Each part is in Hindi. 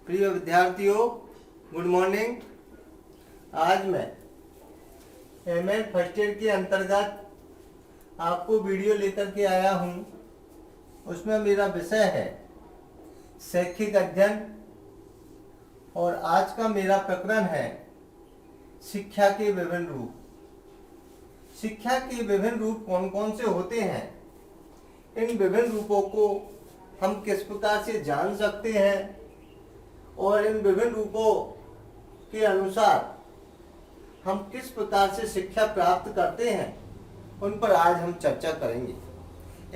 प्रिय विद्यार्थियों, गुड मॉर्निंग। आज मैं एमए फर्स्ट ईयर के अंतर्गत आपको वीडियो लेकर के आया हूँ। उसमें मेरा विषय है शैक्षिक अध्ययन और आज का मेरा प्रकरण है शिक्षा के विभिन्न रूप। शिक्षा के विभिन्न रूप कौन कौन से होते हैं, इन विभिन्न रूपों को हम किस प्रकार से जान सकते हैं और इन विभिन्न रूपों के अनुसार हम किस प्रकार से शिक्षा प्राप्त करते हैं, उन पर आज हम चर्चा करेंगे।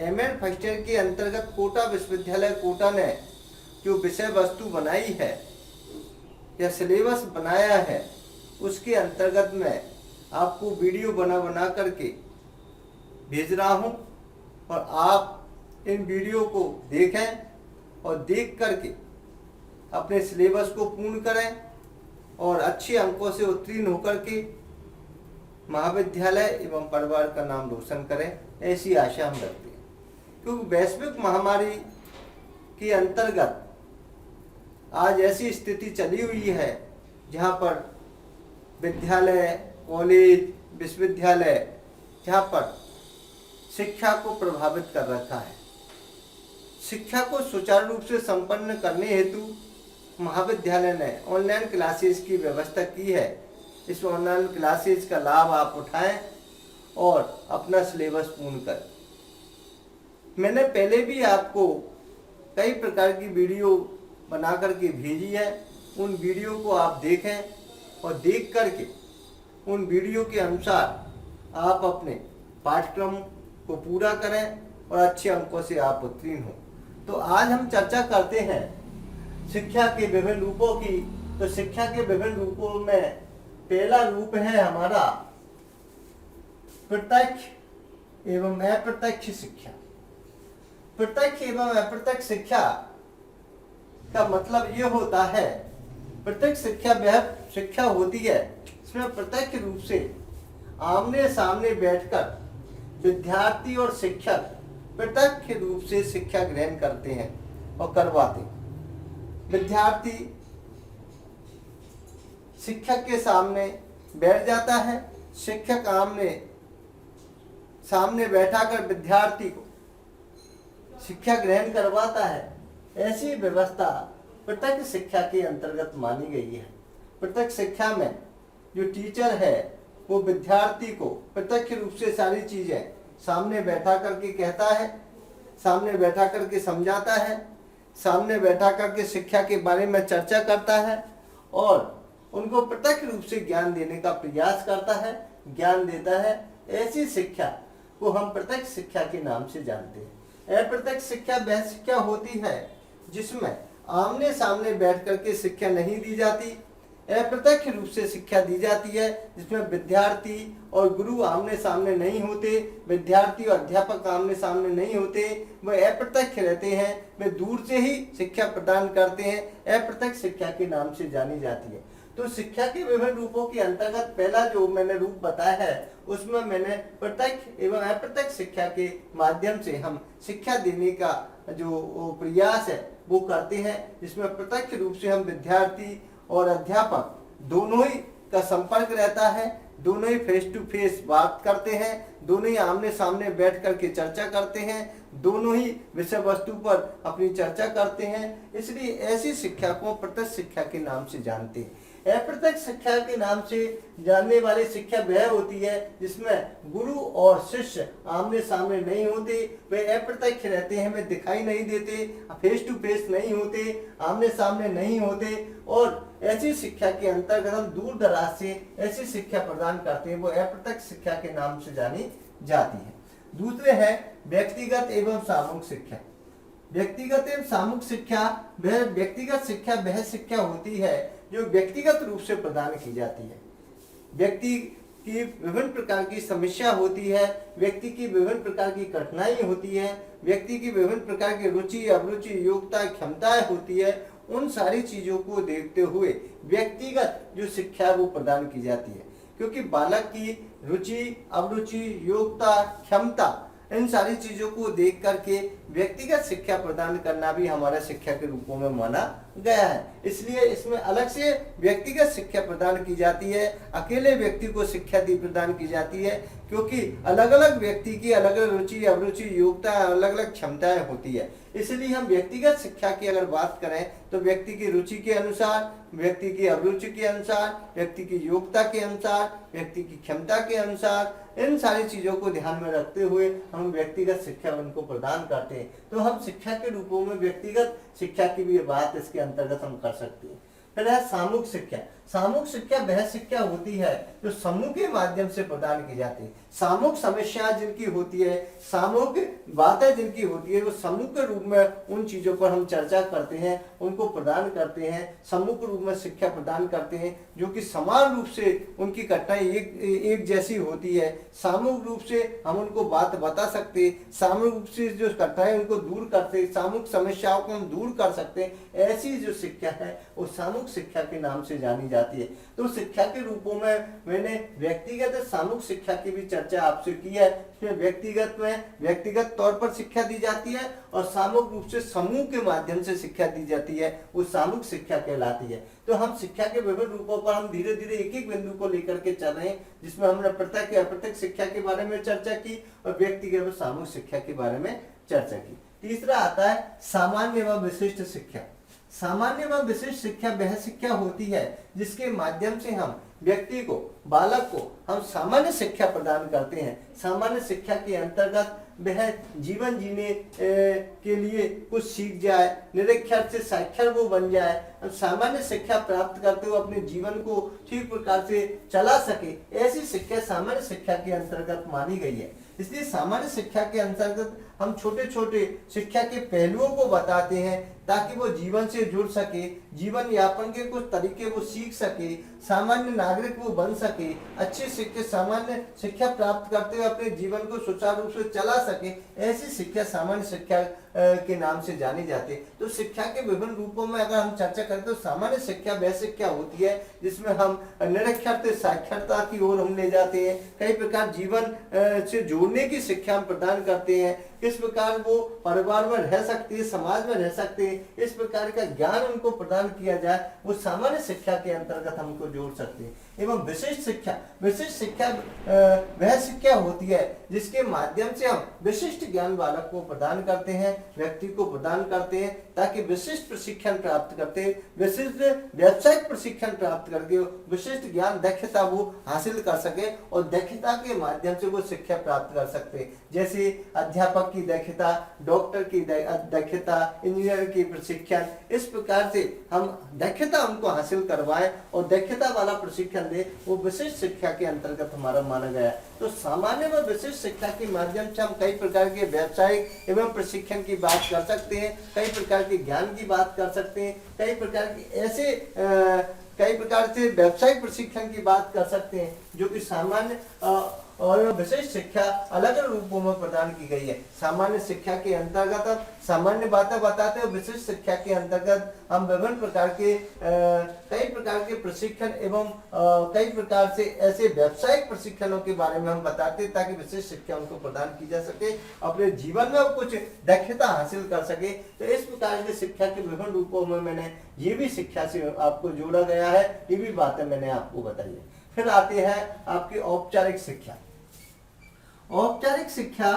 एमएड फर्स्ट ईयर के अंतर्गत कोटा विश्वविद्यालय कोटा ने जो विषय वस्तु बनाई है या सिलेबस बनाया है, उसके अंतर्गत मैं आपको वीडियो बना करके भेज रहा हूँ और आप इन वीडियो को देखें और देख करके अपने सिलेबस को पूर्ण करें और अच्छे अंकों से उत्तीर्ण होकर के महाविद्यालय एवं परिवार का नाम रोशन करें, ऐसी आशा हम रखते हैं। क्योंकि वैश्विक महामारी के अंतर्गत आज ऐसी स्थिति चली हुई है जहाँ पर विद्यालय, कॉलेज, विश्वविद्यालय जहाँ पर शिक्षा को प्रभावित कर रखा है। शिक्षा को सुचारू रूप से संपन्न करने हेतु महाविद्यालय ने ऑनलाइन क्लासेस की व्यवस्था की है। इस ऑनलाइन क्लासेस का लाभ आप उठाएं और अपना सिलेबस पूर्ण करें। मैंने पहले भी आपको कई प्रकार की वीडियो बना करके भेजी है। उन वीडियो को आप देखें और देख करके उन वीडियो के अनुसार आप अपने पाठ्यक्रम को पूरा करें और अच्छे अंकों से आप उत्तीर्ण हो। तो आज हम चर्चा करते हैं शिक्षा के विभिन्न रूपों की। तो शिक्षा के विभिन्न रूपों में पहला रूप है हमारा प्रत्यक्ष एवं अप्रत्यक्ष शिक्षा। प्रत्यक्ष एवं अप्रत्यक्ष शिक्षा का मतलब ये होता है, प्रत्यक्ष शिक्षा वह शिक्षा होती है इसमें प्रत्यक्ष रूप से आमने सामने बैठकर विद्यार्थी और शिक्षक प्रत्यक्ष रूप से शिक्षा ग्रहण करते हैं और करवाते हैं। विद्यार्थी शिक्षक के सामने बैठ जाता है, शिक्षक आमने सामने बैठाकर विद्यार्थी को शिक्षा ग्रहण करवाता है। ऐसी व्यवस्था प्रत्यक्ष शिक्षा के अंतर्गत मानी गई है। प्रत्यक्ष शिक्षा में जो टीचर है वो विद्यार्थी को प्रत्यक्ष रूप से सारी चीजें सामने बैठा करके कहता है, सामने बैठा करके समझाता है, सामने बैठा करके शिक्षा के बारे में चर्चा करता है और उनको प्रत्यक्ष रूप से ज्ञान देने का प्रयास करता है, ज्ञान देता है। ऐसी शिक्षा को हम प्रत्यक्ष शिक्षा के नाम से जानते हैं। अप्रत्यक्ष शिक्षा वह शिक्षा होती है जिसमें आमने सामने बैठ करके शिक्षा नहीं दी जाती। अप्रत्यक्ष रूप से शिक्षा दी जाती है जिसमें विद्यार्थी और गुरु आमने सामने नहीं होते, विद्यार्थी और अध्यापक आमने सामने नहीं होते, वे अप्रत्यक्ष रहते हैं, वे दूर से ही शिक्षा प्रदान करते हैं। अप्रत्यक्ष शिक्षा के नाम से जानी जाती है। तो शिक्षा के विभिन्न रूपों के अंतर्गत पहला जो मैंने रूप बताया है उसमें मैंने प्रत्यक्ष एवं अप्रत्यक्ष शिक्षा के माध्यम से हम शिक्षा देने का जो प्रयास है वो करते हैं, जिसमें प्रत्यक्ष रूप से हम विद्यार्थी और अध्यापक दोनों ही का संपर्क रहता है, दोनों ही फेस टू फेस बात करते हैं, दोनों ही आमने सामने बैठ करके चर्चा करते हैं, दोनों ही विषय वस्तु पर अपनी चर्चा करते हैं। इसलिए ऐसी शिक्षा को प्रत्यक्ष शिक्षा के नाम से जानते हैं। अप्रत्यक्ष शिक्षा के नाम से जानने वाली शिक्षा वह होती है जिसमें गुरु और शिष्य आमने सामने नहीं होते, वे अप्रत्यक्ष रहते हैं, वे दिखाई नहीं देते, फेस टू फेस नहीं होते, आमने सामने नहीं होते। और ऐसी शिक्षा के अंतर्गत हम दूर दराज से ऐसी शिक्षा प्रदान करते हैं, वो अप्रत्यक्ष शिक्षा के नाम से जानी जाती है। दूसरे है व्यक्तिगत एवं सामूहिक शिक्षा। व्यक्तिगत एवं सामूहिक शिक्षा वह शिक्षा होती है जो व्यक्तिगत रूप से प्रदान की जाती है। व्यक्ति की विभिन्न प्रकार की समस्या होती है, व्यक्ति की विभिन्न प्रकार की कठिनाई होती है, व्यक्ति की विभिन्न प्रकार की रुचि, अभिरुचि, योग्यता, क्षमताएं होती है। उन सारी चीजों को देखते हुए व्यक्तिगत जो शिक्षा वो प्रदान की जाती है, क्योंकि बालक की रुचि, अभिरुचि, योग्यता, क्षमता, इन सारी चीजों को देख करके व्यक्तिगत शिक्षा प्रदान करना भी हमारा शिक्षा के रूपों में माना गया है। इसलिए इसमें अलग से व्यक्तिगत शिक्षा प्रदान की जाती है, अकेले व्यक्ति को शिक्षा प्रदान की जाती है, क्योंकि अलग अलग व्यक्ति की अलग अलग रुचि, अभिरुचि, योग्यता, अलग अलग क्षमताएं होती है। इसलिए हम व्यक्तिगत शिक्षा की अगर बात करें तो व्यक्ति की रुचि के अनुसार, व्यक्ति की अभिरुचि के अनुसार, व्यक्ति की योग्यता के अनुसार, व्यक्ति की क्षमता के अनुसार, इन सारी चीजों को ध्यान में रखते हुए हम व्यक्तिगत शिक्षा उनको प्रदान करते हैं। तो हम शिक्षा के रूपों में व्यक्तिगत शिक्षा की भी बात इसके अंतर्गत हम कर सकते हैं। फिर है सामूहिक शिक्षा। सामूहिक शिक्षा वह शिक्षा होती है जो समूह के माध्यम से प्रदान की जाती है। सामूहिक समस्याएं जिनकी होती है, सामूहिक बातें जिनकी होती है, वो समूह के रूप में उन चीजों पर हम चर्चा करते हैं, उनको प्रदान करते हैं, समूह के रूप में शिक्षा प्रदान करते हैं, जो कि समान रूप से उनकी घटनाएं एक जैसी होती है। सामूहिक रूप से हम उनको बात बता सकते, सामूहिक रूप से जो घटनाएं उनको दूर करते, सामूहिक समस्याओं को हम दूर कर सकते हैं। ऐसी जो शिक्षा है वो सामूहिक शिक्षा के नाम से जानी जाती है। तो शिक्षा के रूपों में मैंने व्यक्तिगत सामूहिक शिक्षा की भी चर्चा आपसे की है। इसमें व्यक्तिगत में व्यक्तिगत तौर पर शिक्षा दी जाती है और सामूहिक रूप से समूह के माध्यम से शिक्षा दी जाती है, वो सामूहिक शिक्षा कहलाती है। तो हम शिक्षा के विभिन्न रूपों पर हम धीरे धीरे एक एक बिंदु को लेकर के चल रहे हैं, जिसमें हमने प्रत्यक्ष अप्रत्यक्ष शिक्षा के बारे में चर्चा की और व्यक्तिगत व सामूहिक शिक्षा के बारे में चर्चा की। तीसरा आता है सामान्य व विशिष्ट शिक्षा। सामान्य व विशिष्ट शिक्षा वह शिक्षा होती है जिसके माध्यम से हम व्यक्ति को, बालक को हम सामान्य शिक्षा प्रदान करते हैं। सामान्य शिक्षा के अंतर्गत वह जीवन जीने के लिए कुछ सीख जाए, निरक्षर से साक्षर वो बन जाए, सामान्य शिक्षा प्राप्त करते हुए अपने जीवन को ठीक प्रकार से चला सके, ऐसी शिक्षा सामान्य शिक्षा के अंतर्गत मानी गई है। इसलिए सामान्य शिक्षा के अंतर्गत हम छोटे छोटे शिक्षा के पहलुओं को बताते हैं ताकि वो जीवन से जुड़ सके, जीवन यापन के कुछ तरीके वो सीख सके, सामान्य नागरिक वो बन सके, अच्छी शिक्षा, सामान्य शिक्षा प्राप्त करते हुए अपने जीवन को सुचारू रूप से चला सके। ऐसी शिक्षा सामान्य शिक्षा के नाम से जानी जाती है। तो शिक्षा के विभिन्न रूपों में अगर हम चर्चा करें तो सामान्य शिक्षा वह शिक्षा होती है जिसमें हम निरक्षर से साक्षरता की ओर हम ले जाते हैं, कई प्रकार जीवन से जोड़ने की शिक्षा हम प्रदान करते हैं, किस प्रकार वो परिवार में रह सकते हैं, समाज में रह सकते हैं, इस प्रकार का ज्ञान उनको प्रदान किया जाए, वो सामान्य शिक्षा के अंतर्गत हमको जोड़ सकते हैं। एवं विशिष्ट शिक्षा, विशिष्ट शिक्षा वह शिक्षा होती है जिसके माध्यम से हम विशिष्ट ज्ञान बालक को प्रदान करते हैं, व्यक्ति को प्रदान करते हैं, ताकि विशिष्ट प्रशिक्षण प्राप्त करते, विशिष्ट व्यावसायिक प्रशिक्षण प्राप्त करके विशिष्ट ज्ञान दक्षता वो हासिल कर सके और दक्षता के माध्यम से वो शिक्षा प्राप्त कर सकते हैं। जैसे अध्यापक की दक्षता, डॉक्टर की दक्षता, इंजीनियर की प्रशिक्षण, इस प्रकार से हम दक्षता उनको हासिल करवाएं और दक्षता वाला प्रशिक्षण दे, वो विशिष्ट शिक्षा के अंतर्गत हमारा माना गया है। तो सामान्य व विशिष्ट शिक्षा के माध्यम से हम कई प्रकार के व्यावसायिक एवं प्रशिक्षण की बात कर सकते हैं, कई प्रकार के ज्ञान की बात कर सकते हैं, कई प्रकार के ऐसे कई प्रकार से व्यावसायिक प्रशिक्षण की बात कर सकते हैं जो कि सामान्य और विशिष्ट शिक्षा अलग अलग रूपों में प्रदान की गई है। सामान्य शिक्षा के अंतर्गत सामान्य बातें बताते हैं, विशिष्ट शिक्षा के अंतर्गत हम विभिन्न प्रकार के कई प्रकार के प्रशिक्षण एवं कई प्रकार से ऐसे व्यावसायिक प्रशिक्षणों के बारे में हम बताते हैं ताकि विशिष्ट शिक्षा उनको प्रदान की जा सके, अपने जीवन में कुछ दक्षता हासिल कर सके। तो इस प्रकार की शिक्षा के विभिन्न रूपों में मैंने ये भी शिक्षा से आपको जोड़ा गया है, ये भी बातें मैंने आपको बताई है। फिर आती है आपकी औपचारिक शिक्षा। औपचारिक शिक्षा,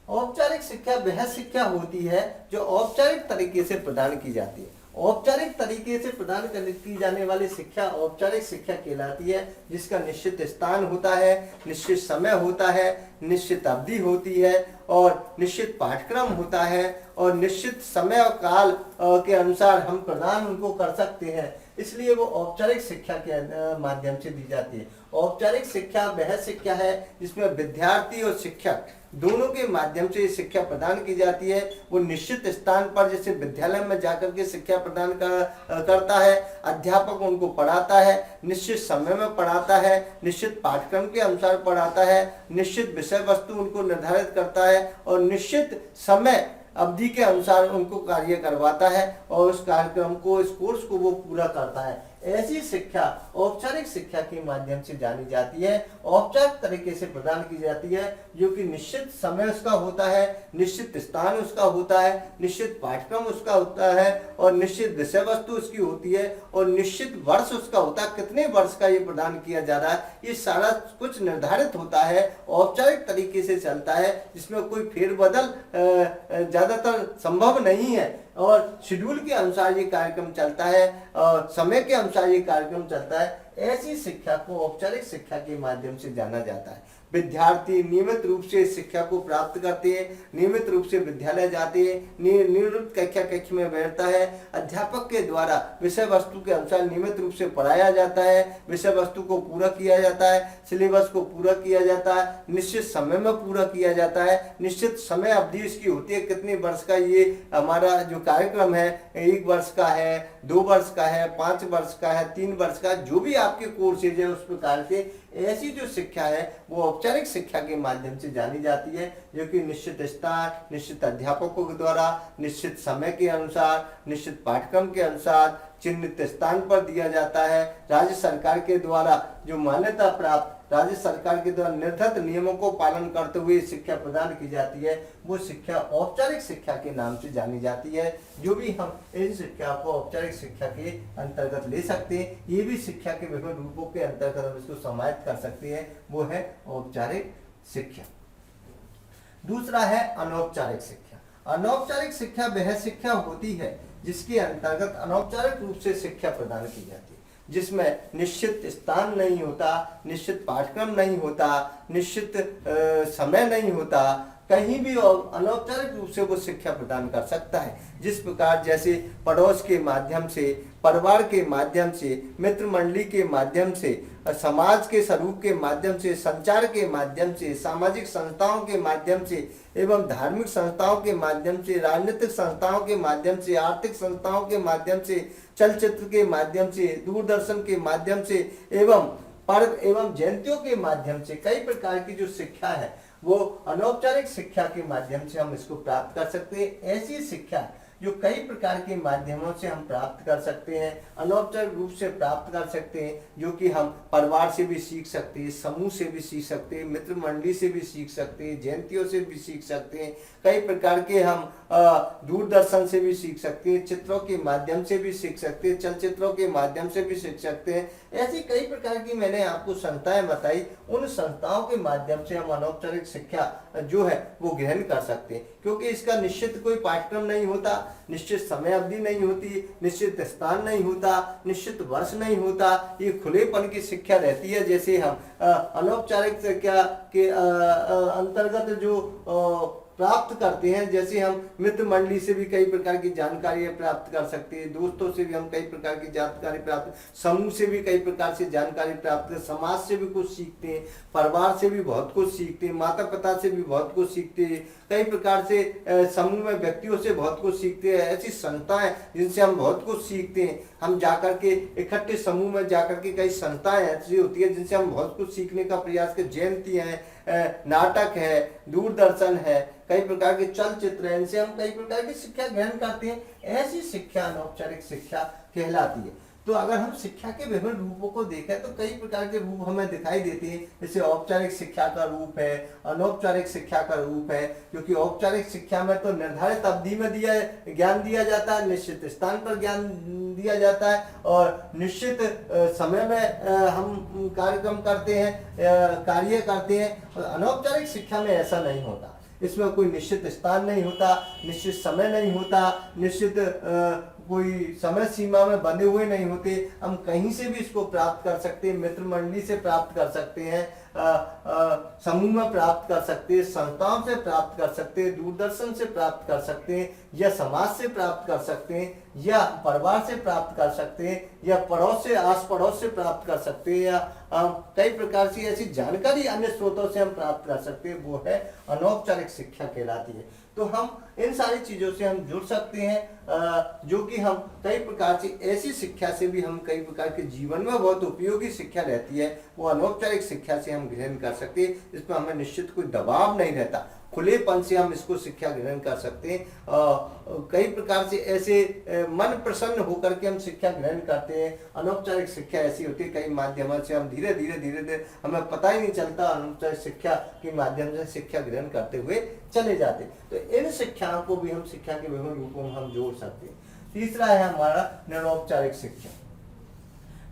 औपचारिक शिक्षा वह शिक्षा होती है जो औपचारिक तरीके से प्रदान की जाती है। औपचारिक तरीके से प्रदान की जाने वाली शिक्षा औपचारिक शिक्षा कहलाती है, जिसका निश्चित स्थान होता है, निश्चित समय होता है, निश्चित अवधि होती है और निश्चित पाठ्यक्रम होता है और निश्चित समय और काल के अनुसार हम प्रदान उनको कर सकते हैं। इसलिए वो औपचारिक शिक्षा के माध्यम से दी जाती है। औपचारिक शिक्षा वह शिक्षा है जिसमें विद्यार्थी और शिक्षक दोनों के माध्यम से शिक्षा प्रदान की जाती है। वो निश्चित स्थान पर जैसे विद्यालय में जाकर के शिक्षा प्रदान करता है, अध्यापक उनको पढ़ाता है, निश्चित समय में पढ़ाता है, निश्चित पाठ्यक्रम के अनुसार पढ़ाता है, निश्चित विषय वस्तु उनको निर्धारित करता है और निश्चित समय अवधि के अनुसार उनको कार्य करवाता है और उस कार्यक्रम को, इस कोर्स को वो पूरा करता है। ऐसी शिक्षा औपचारिक शिक्षा के माध्यम से जानी जाती है, औपचारिक तरीके से प्रदान की जाती है, जो कि निश्चित समय उसका होता है, निश्चित स्थान उसका होता है, निश्चित पाठ्यक्रम उसका होता है और निश्चित विषय वस्तु उसकी होती है और निश्चित वर्ष उसका होता है, कितने वर्ष का ये प्रदान किया जा रहा है, ये सारा कुछ निर्धारित होता है, औपचारिक तरीके से चलता है, जिसमें कोई फेरबदल ज्यादातर संभव नहीं है और शेड्यूल के अनुसार ये कार्यक्रम चलता है और समय के अनुसार ये कार्यक्रम चलता है। ऐसी शिक्षा को औपचारिक शिक्षा के माध्यम से जाना जाता है। विद्यार्थी नियमित रूप से इस शिक्षा को प्राप्त करते हैं, नियमित रूप से विद्यालय जाते हैं, नियमित कक्षा में बैठता है, अध्यापक के द्वारा विषय वस्तु के अनुसार नियमित रूप से पढ़ाया जाता है, विषय वस्तु को पूरा किया जाता है, सिलेबस को पूरा किया जाता है, निश्चित समय में पूरा किया जाता है, निश्चित समय अवधि इसकी होती है, कितने वर्ष का ये हमारा जो कार्यक्रम है, 1 वर्ष का है, 2 वर्ष का है, 5 वर्ष का है, 3 वर्ष का, जो भी आपके कोर्सेज है उस प्रकार से ऐसी जो शिक्षा है वो औपचारिक शिक्षा के माध्यम से जानी जाती है, जो कि निश्चित स्थान, निश्चित अध्यापकों के द्वारा, निश्चित समय के अनुसार, निश्चित पाठ्यक्रम के अनुसार, चिन्हित स्थान पर दिया जाता है। राज्य सरकार के द्वारा जो मान्यता प्राप्त, राज्य सरकार के द्वारा निर्धारित नियमों को पालन करते हुए शिक्षा प्रदान की जाती है, वो शिक्षा औपचारिक शिक्षा के नाम से जानी जाती है। जो भी हम इन शिक्षा को औपचारिक शिक्षा के अंतर्गत ले सकते हैं, ये भी शिक्षा के विभिन्न रूपों के अंतर्गत हम इसको समाहित कर सकते हैं, वो है औपचारिक शिक्षा। दूसरा है अनौपचारिक शिक्षा। अनौपचारिक शिक्षा वह शिक्षा होती है जिसके अंतर्गत अनौपचारिक रूप से शिक्षा प्रदान की जाती है, जिसमें निश्चित स्थान नहीं होता, निश्चित पाठ्यक्रम नहीं होता, निश्चित समय नहीं होता, कहीं भी अनौपचारिक रूप से वो शिक्षा प्रदान कर सकता है। जिस प्रकार जैसे पड़ोस के माध्यम से, परिवार के माध्यम से, मित्र मंडली के माध्यम से, समाज के स्वरूप के माध्यम से, संचार के माध्यम से, सामाजिक संस्थाओं के माध्यम से एवं धार्मिक संस्थाओं के माध्यम से, राजनीतिक संस्थाओं के माध्यम से, आर्थिक संस्थाओं के माध्यम से, चलचित्र के माध्यम से, दूरदर्शन के माध्यम से एवं पर्व एवं जयंतियों के माध्यम से कई प्रकार की जो शिक्षा है वो अनौपचारिक शिक्षा के माध्यम से हम इसको प्राप्त कर सकते हैं। ऐसी शिक्षा जो कई प्रकार के माध्यमों से हम प्राप्त कर सकते हैं, अनौपचारिक रूप से प्राप्त कर सकते हैं, जो कि हम परिवार से भी सीख सकते हैं, समूह से भी सीख सकते हैं, मित्र मंडली से भी सीख सकते हैं, जयंतियों से भी सीख सकते हैं, कई प्रकार के हम दूरदर्शन से भी सीख सकते हैं, चित्रों के माध्यम से भी सीख सकते हैं, चलचित्रों के माध्यम से भी सीख सकते हैं। ऐसी कई प्रकार की मैंने आपको संस्थाएं बताई, उन संस्थाओं के माध्यम से हम अनौपचारिक शिक्षा जो है वो ग्रहण कर सकते हैं, क्योंकि इसका निश्चित कोई पाठ्यक्रम नहीं होता, निश्चित समय अवधि नहीं होती, निश्चित स्थान नहीं होता, निश्चित वर्ष नहीं होता, ये खुलेपन की शिक्षा रहती है। जैसे हम अनौपचारिक शिक्षा के अंतर्गत जो प्राप्त करते हैं, जैसे हम मित्र मंडली से भी कई प्रकार की जानकारी प्राप्त कर सकते हैं, दोस्तों से भी हम कई प्रकार की जानकारी प्राप्त, समूह से भी कई प्रकार से जानकारी प्राप्त कर, समाज से भी कुछ सीखते हैं, परिवार से भी बहुत कुछ सीखते हैं, माता पिता से भी बहुत कुछ सीखते हैं, कई प्रकार से समूह में व्यक्तियों से बहुत कुछ सीखते हैं। ऐसी संस्थाएं जिनसे हम बहुत कुछ सीखते हैं, हम जाकर के इकट्ठे समूह में जाकर के कई संस्थाएं ऐसी होती है जिनसे हम बहुत कुछ सीखने का प्रयास करते, जयंती है, नाटक है, दूरदर्शन है, कई प्रकार के चलचित्र हैं, इनसे हम कई प्रकार की शिक्षा ग्रहण करते हैं। ऐसी शिक्षा अनौपचारिक शिक्षा कहलाती है। तो अगर हम शिक्षा के विभिन्न रूपों को देखें तो कई प्रकार के रूप हमें दिखाई देते हैं। जैसे औपचारिक शिक्षा का रूप है, अनौपचारिक शिक्षा का रूप है, क्योंकि औपचारिक शिक्षा में तो निर्धारित अवधि में ज्ञान दिया जाता है, निश्चित स्थान पर ज्ञान दिया जाता है और निश्चित समय में हम कार्यक्रम करते हैं, कार्य करते हैं। और अनौपचारिक शिक्षा में ऐसा नहीं होता, इसमें कोई निश्चित स्थान नहीं होता, निश्चित समय नहीं होता, निश्चित कोई समय सीमा में बंधे हुए नहीं होते, हम कहीं से भी इसको प्राप्त कर सकते हैं, मित्र मंडली से प्राप्त कर सकते हैं, समूह में प्राप्त कर सकते हैं, संस्थाओं से प्राप्त कर सकते हैं, दूरदर्शन से प्राप्त कर सकते हैं, या समाज से प्राप्त कर सकते हैं, या परिवार से प्राप्त कर सकते हैं, या पड़ोस से, आस पड़ोस से प्राप्त कर सकते हैं, या कई प्रकार की ऐसी जानकारी अन्य स्रोतों से हम प्राप्त कर सकते हैं, वो है अनौपचारिक शिक्षा कहलाती है। तो हम इन सारी चीजों से हम जुड़ सकते हैं, जो कि हम कई प्रकार से ऐसी शिक्षा से भी हम कई प्रकार के जीवन में बहुत उपयोगी शिक्षा रहती है, वो अनौपचारिक शिक्षा से हम ग्रहण कर सकते हैं। इस पर हमें निश्चित कोई दबाव नहीं रहता, खुलेपन से हम इसको शिक्षा ग्रहण कर सकते हैं। कई प्रकार से ऐसे मन प्रसन्न होकर के हम शिक्षा ग्रहण करते हैं। अनौपचारिक शिक्षा ऐसी होती है, कई माध्यमों से हम धीरे धीरे हमें पता ही नहीं चलता, अनौपचारिक शिक्षा के माध्यम से शिक्षा ग्रहण करते हुए चले जाते। तो इन शिक्षाओं को भी हम शिक्षा के विभिन्न रूपों में हम जोड़ सकते हैं। तीसरा है हमारा निरौपचारिक शिक्षा।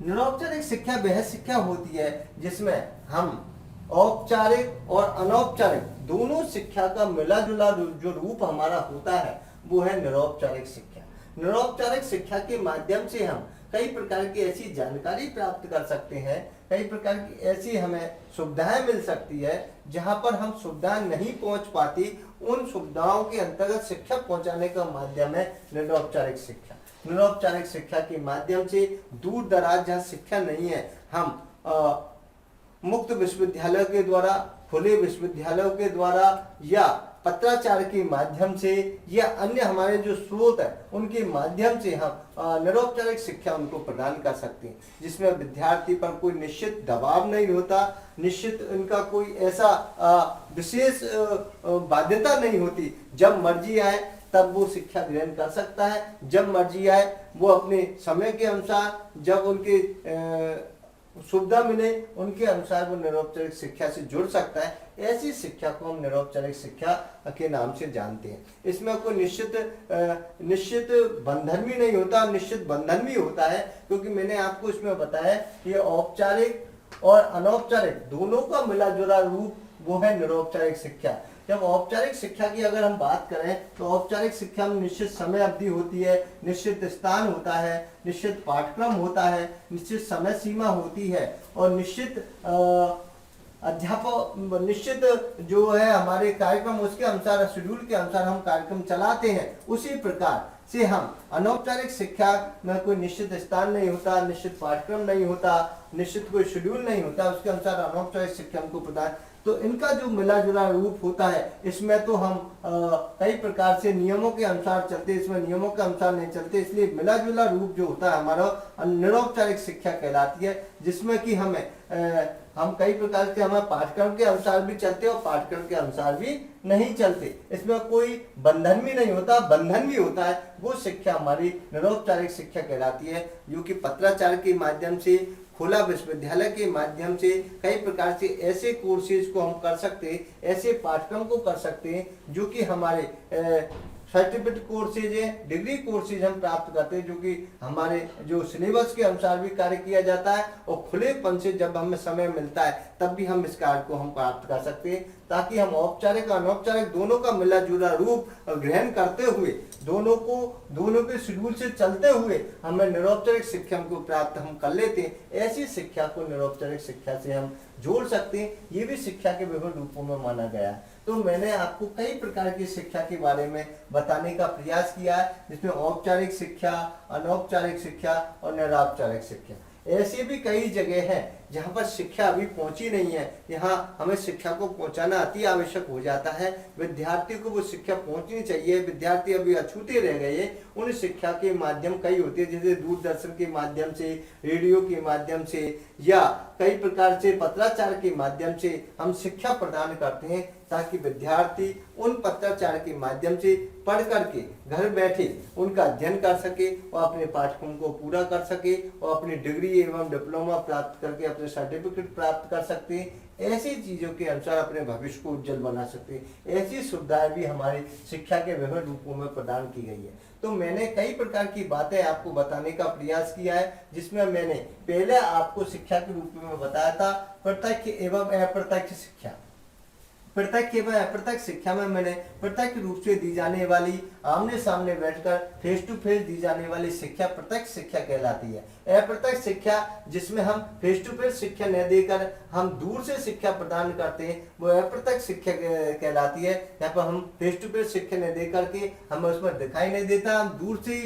निरौपचारिक शिक्षा वह शिक्षा होती है जिसमें हम औपचारिक और अनौपचारिक दोनों शिक्षा का मिला जुला जो रूप हमारा होता है वो है निरौपचारिक शिक्षा। निरौपचारिक शिक्षा के माध्यम से हम कई प्रकार की ऐसी जानकारी प्राप्त कर सकते हैं, कई प्रकार की ऐसी हमें सुविधाएं मिल सकती है जहां पर हम सुविधाएं नहीं पहुंच पाती, उन सुविधाओं के अंतर्गत शिक्षा पहुंचाने का माध्यम है निरौपचारिक शिक्षा। निरौपचारिक शिक्षा के माध्यम से दूर दराज जहाँ शिक्षा नहीं है, हम मुक्त विश्वविद्यालयों के द्वारा, खुले विश्वविद्यालयों के द्वारा या पत्राचार के माध्यम से या अन्य हमारे जो स्रोत है उनके माध्यम से हम निरौपचारिक शिक्षा उनको प्रदान कर सकते हैं, जिसमें विद्यार्थी पर कोई निश्चित दबाव नहीं होता, निश्चित उनका कोई ऐसा विशेष बाध्यता नहीं होती। जब मर्जी आए तब वो शिक्षा ग्रहण कर सकता है, जब मर्जी आए वो अपने समय के अनुसार, जब उनके सुविधा मिले उनके अनुसार वो निरौपचारिक शिक्षा से जुड़ सकता है। ऐसी शिक्षा को हम निरौपचारिक शिक्षा के नाम से जानते हैं। इसमें कोई निश्चित बंधन भी नहीं होता, निश्चित बंधन भी होता है, क्योंकि मैंने आपको इसमें बताया ये औपचारिक और अनौपचारिक दोनों का मिला जुला रूप वो है निरौपचारिक शिक्षा। जब औपचारिक शिक्षा की अगर हम बात करें तो औपचारिक शिक्षा में निश्चित समय अवधि होती है, निश्चित स्थान होता है, निश्चित पाठ्यक्रम होता है, निश्चित समय सीमा होती है और निश्चित अध्यापक, निश्चित जो है हमारे कार्यक्रम उसके अनुसार, शेड्यूल के अनुसार हम कार्यक्रम चलाते हैं। उसी प्रकार से हम अनौपचारिक शिक्षा में कोई निश्चित स्थान नहीं होता, निश्चित पाठ्यक्रम नहीं होता, निश्चित कोई शेड्यूल नहीं होता, उसके अनुसार अनौपचारिक शिक्षा हमको प्रदान, तो इनका जो मिला जुला रूप होता है इसमें तो हम कई प्रकार से नियमों के अनुसार चलते, इसमें नियमों के अनुसार नहीं चलते, इसलिए मिला जुला रूप जो होता है हमारा निरौपचारिक शिक्षा कहलाती है, जिसमें कि हम कई प्रकार के हमें पाठ्यक्रम के अनुसार भी चलते और पाठ्यक्रम के अनुसार भी नहीं चलते। इसमें कोई बंधन भी नहीं होता, बंधन भी होता है, वो शिक्षा हमारी निरौपचारिक शिक्षा कहलाती है, जो कि पत्राचार के माध्यम से, खुला विश्वविद्यालय के माध्यम से कई प्रकार से ऐसे कोर्सेज को हम कर सकते हैं, ऐसे पाठ्यक्रम को कर सकते हैं जो कि हमारे सर्टिफिकेट कोर्सेज है, डिग्री कोर्सेज हम प्राप्त करते हैं, जो कि हमारे जो सिलेबस के अनुसार भी कार्य किया जाता है और खुलेपन से जब हमें समय मिलता है तब भी हम इस कार्य को हम प्राप्त कर सकते हैं, ताकि हम औपचारिक और अनौपचारिक दोनों का मिला जुला रूप ग्रहण करते हुए, दोनों के शेड्यूल से चलते हुए हमें निरौपचारिक शिक्षा को प्राप्त हम कर लेते हैं। ऐसी शिक्षा को निरौपचारिक शिक्षा से हम जोड़ सकते हैं। ये भी शिक्षा के विभिन्न रूपों में माना गया है। तो मैंने आपको कई प्रकार की शिक्षा के बारे में बताने का प्रयास किया है, जिसमें औपचारिक शिक्षा, अनौपचारिक शिक्षा और निरौपचारिक शिक्षा। ऐसी भी कई जगह हैं जहाँ पर शिक्षा अभी पहुंची नहीं है, यहाँ हमें शिक्षा को पहुंचाना अति आवश्यक हो जाता है। विद्यार्थी को वो शिक्षा पहुंचनी चाहिए, विद्यार्थी अभी अछूते रह गए। उन शिक्षा के माध्यम कई होते हैं, जैसे दूरदर्शन के माध्यम से, रेडियो के माध्यम से या कई प्रकार से पत्राचार के माध्यम से हम शिक्षा प्रदान करते हैं, ताकि विद्यार्थी उन पत्राचार के माध्यम से पढ़ करके घर बैठे उनका अध्ययन कर सके और अपने पाठ्यक्रम को पूरा कर सके और अपनी डिग्री एवं डिप्लोमा प्राप्त करके अपने सर्टिफिकेट प्राप्त कर सकते हैं। ऐसी चीजों के अनुसार अपने भविष्य को उज्जवल बना सकते हैं। ऐसी सुविधाएं भी हमारी शिक्षा के विभिन्न रूपों में प्रदान की गई है। तो मैंने कई प्रकार की बातें आपको बताने का प्रयास किया है, जिसमें मैंने पहले आपको शिक्षा के रूप में बताया था प्रत्यक्ष एवं अप्रत्यक्ष शिक्षा। प्रत्यक्ष एवं अप्रत्यक्ष शिक्षा में मैंने प्रत्यक्ष रूप से दी जाने वाली, आमने सामने बैठकर फेस टू फेस दी जाने वाली शिक्षा प्रत्यक्ष शिक्षा कहलाती है। अप्रत्यक्ष शिक्षा जिसमें हम फेस टू फेस शिक्षा न देकर हम दूर से शिक्षा प्रदान करते हैं, वो अप्रत्यक्ष शिक्षा कहलाती है। यहाँ पर हम फेस टू फेस शिक्षा न दे करके हमें उसमें दिखाई नहीं देता, हम दूर से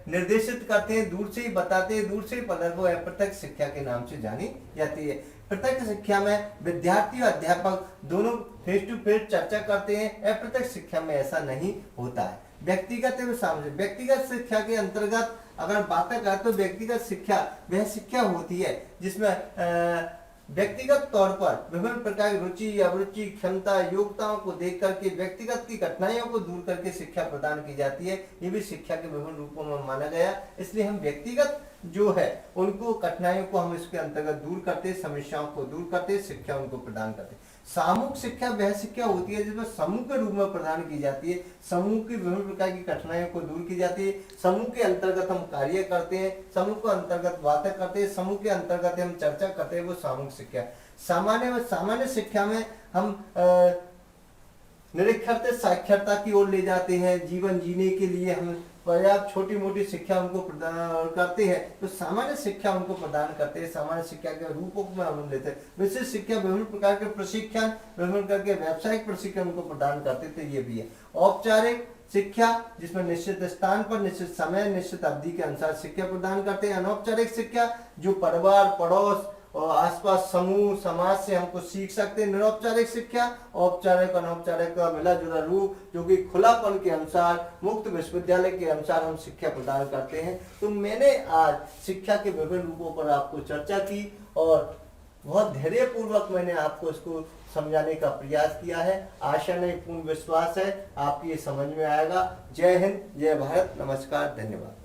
निर्देशित करते हैं, दूर से ही बताते हैं, दूर से ही पढ़ते, वो अप्रत्यक्ष शिक्षा के नाम से जानी जाती है। प्रत्यक्ष शिक्षा में विद्यार्थी और अध्यापक दोनों फेस टू फेस चर्चा करते हैं। अप्रत्यक्ष शिक्षा में ऐसा नहीं होता है। व्यक्तिगत एवं सामाजिक, व्यक्तिगत शिक्षा के अंतर्गत अगर बातें करें तो व्यक्तिगत शिक्षा वह शिक्षा होती है जिसमें व्यक्तिगत तौर पर विभिन्न प्रकार की रुचि, अभिरुचि, क्षमता, योग्यताओं को देख करके व्यक्तिगत की कठिनाइयों को दूर करके शिक्षा प्रदान की जाती है। ये भी शिक्षा के विभिन्न रूपों में माना गया। इसलिए हम व्यक्तिगत जो है उनको कठिनाइयों को हम इसके अंतर्गत दूर करते, समस्याओं को दूर करते, शिक्षा उनको प्रदान करते। सामूहिक शिक्षा वह शिक्षा होती है जिसमें समूह के रूप में प्रदान की जाती है। समूह की विभिन्न प्रकार की कठिनाइयों को दूर की जाती है। समूह के अंतर्गत हम कार्य करते हैं, समूह के अंतर्गत बातें करते हैं, समूह के अंतर्गत हम चर्चा करते हैं, वो सामूहिक शिक्षा। सामान्य शिक्षा में हम निरक्षरता साक्षरता की ओर ले जाते हैं। जीवन जीने के लिए हम पर्याप्त छोटी मोटी शिक्षा उनको प्रदान करते हैं, तो सामान्य शिक्षा उनको प्रदान करते हैं। सामान्य शिक्षा के रूपों में हम लेते हैं। विशेष शिक्षा विभिन्न प्रकार के प्रशिक्षण, विभिन्न प्रकार के व्यावसायिक प्रशिक्षण उनको प्रदान करते थे, ये भी है। औपचारिक शिक्षा जिसमें निश्चित स्थान पर, निश्चित समय, निश्चित अवधि के अनुसार शिक्षा प्रदान करते हैं। अनौपचारिक शिक्षा जो परिवार, पड़ोस और आसपास समूह समाज से हमको सीख सकते हैं। निरौपचारिक शिक्षा औपचारिक अनौपचारिक का मिला जुला रूप जो कि खुलापन के अनुसार, मुक्त विश्वविद्यालय के अनुसार हम शिक्षा प्रदान करते हैं। तो मैंने आज शिक्षा के विभिन्न रूपों पर आपको चर्चा की और बहुत धैर्यपूर्वक मैंने आपको इसको समझाने का प्रयास किया है। आशा नहीं, पूर्ण विश्वास है आपकी ये समझ में आएगा। जय हिंद, जय भारत, नमस्कार, धन्यवाद।